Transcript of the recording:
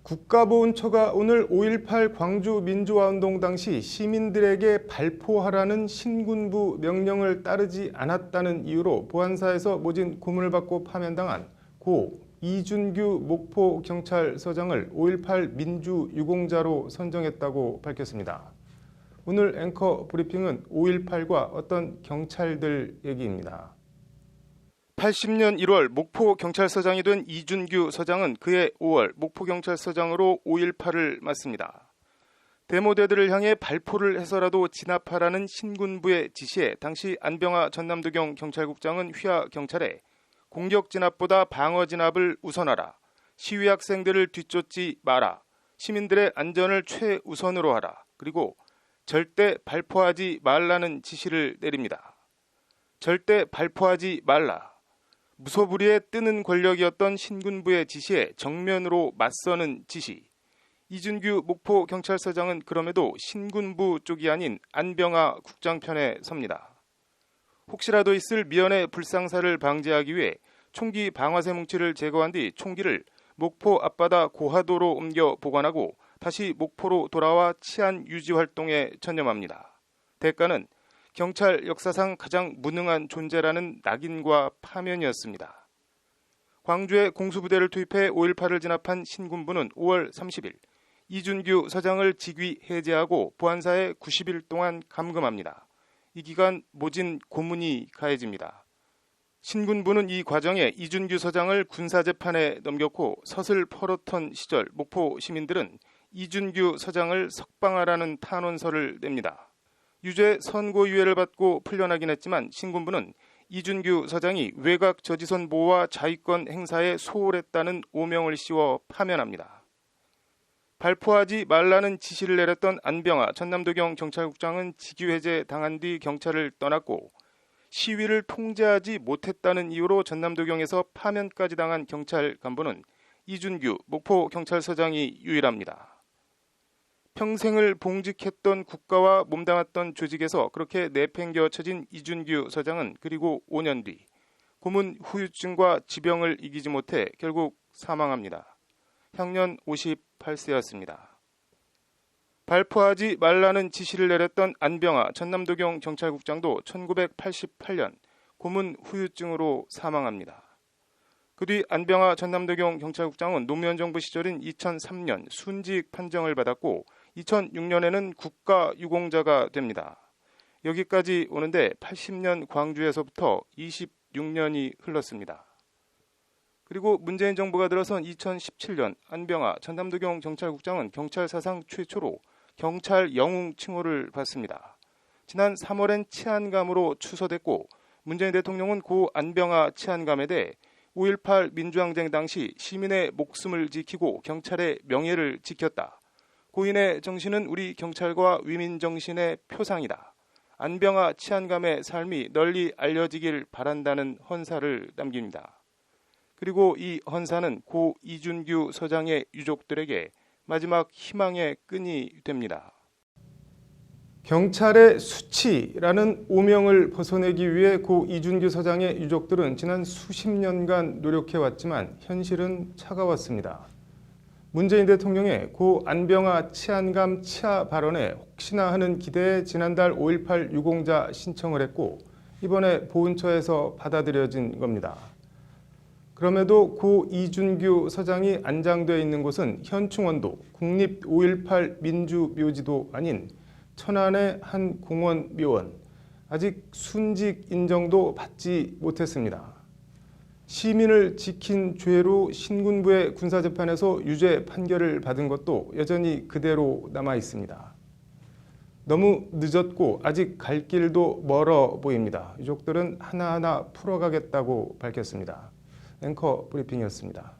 국가보훈처가 오늘 5.18 광주 민주화운동 당시 시민들에게 발포하라는 신군부 명령을 따르지 않았다는 이유로 보안사에서 모진 고문을 받고 파면당한 고 이준규 목포경찰서장을 5.18 민주유공자로 선정했다고 밝혔습니다. 오늘 앵커 브리핑은 5.18과 어떤 경찰들 얘기입니다. 80년 1월 목포경찰서장이 된 이준규 서장은 그해 5월 목포경찰서장으로 5.18을 맞습니다. 데모대들을 향해 발포를 해서라도 진압하라는 신군부의 지시에 당시 안병하 전남도경 경찰국장은 휘하 경찰에 공격 진압보다 방어 진압을 우선하라, 시위 학생들을 뒤쫓지 마라, 시민들의 안전을 최우선으로 하라, 그리고 절대 발포하지 말라는 지시를 내립니다. 절대 발포하지 말라. 무소불위에 뜨는 권력이었던 신군부의 지시에 정면으로 맞서는 지시. 이준규 목포경찰서장은 그럼에도 신군부 쪽이 아닌 안병하 국장 편에 섭니다. 혹시라도 있을 미연의 불상사를 방지하기 위해 총기 방아쇠 뭉치를 제거한 뒤 총기를 목포 앞바다 고하도로 옮겨 보관하고 다시 목포로 돌아와 치안 유지 활동에 전념합니다. 대가는 경찰 역사상 가장 무능한 존재라는 낙인과 파면이었습니다. 광주에 공수부대를 투입해 5.18을 진압한 신군부는 5월 30일 이준규 서장을 직위 해제하고 보안사에 90일 동안 감금합니다. 이 기간 모진 고문이 가해집니다. 신군부는 이 과정에 이준규 서장을 군사재판에 넘겼고 서슬 퍼렇던 시절 목포 시민들은 이준규 서장을 석방하라는 탄원서를 냅니다. 유죄 선고유예를 받고 풀려나긴 했지만 신군부는 이준규 서장이 외곽 저지선 보호와 자위권 행사에 소홀했다는 오명을 씌워 파면합니다. 발포하지 말라는 지시를 내렸던 안병하 전남도경 경찰국장은 직위해제 당한 뒤 경찰을 떠났고 시위를 통제하지 못했다는 이유로 전남도경에서 파면까지 당한 경찰 간부는 이준규 목포경찰서장이 유일합니다. 평생을 봉직했던 국가와 몸담았던 조직에서 그렇게 내팽겨쳐진 이준규 서장은 그리고 5년 뒤 고문 후유증과 지병을 이기지 못해 결국 사망합니다. 향년 58세였습니다. 발포하지 말라는 지시를 내렸던 안병하 전남도경 경찰국장도 1988년 고문 후유증으로 사망합니다. 그 뒤 안병하 전남도경 경찰국장은 노무현 정부 시절인 2003년 순직 판정을 받았고 2006년에는 국가유공자가 됩니다. 여기까지 오는데 80년 광주에서부터 26년이 흘렀습니다. 그리고 문재인 정부가 들어선 2017년 안병하 전남도경 경찰국장은 경찰 사상 최초로 경찰 영웅 칭호를 받습니다. 지난 3월엔 치안감으로 추서됐고 문재인 대통령은 고 안병하 치안감에 대해 5.18 민주항쟁 당시 시민의 목숨을 지키고 경찰의 명예를 지켰다. 고인의 정신은 우리 경찰과 위민 정신의 표상이다. 안병하 치안감의 삶이 널리 알려지길 바란다는 헌사를 남깁니다. 그리고 이 헌사는 고 이준규 서장의 유족들에게 마지막 희망의 끈이 됩니다. 경찰의 수치라는 오명을 벗어내기 위해 고 이준규 서장의 유족들은 지난 수십 년간 노력해왔지만 현실은 차가웠습니다. 문재인 대통령의 고 안병하 치안감 치하 발언에 혹시나 하는 기대에 지난달 5.18 유공자 신청을 했고 이번에 보훈처에서 받아들여진 겁니다. 그럼에도 고 이준규 서장이 안장되어 있는 곳은 현충원도 국립 5.18 민주묘지도 아닌 천안의 한 공원 묘원, 아직 순직 인정도 받지 못했습니다. 시민을 지킨 죄로 신군부의 군사재판에서 유죄 판결을 받은 것도 여전히 그대로 남아 있습니다. 너무 늦었고 아직 갈 길도 멀어 보입니다. 유족들은 하나하나 풀어가겠다고 밝혔습니다. 앵커 브리핑이었습니다.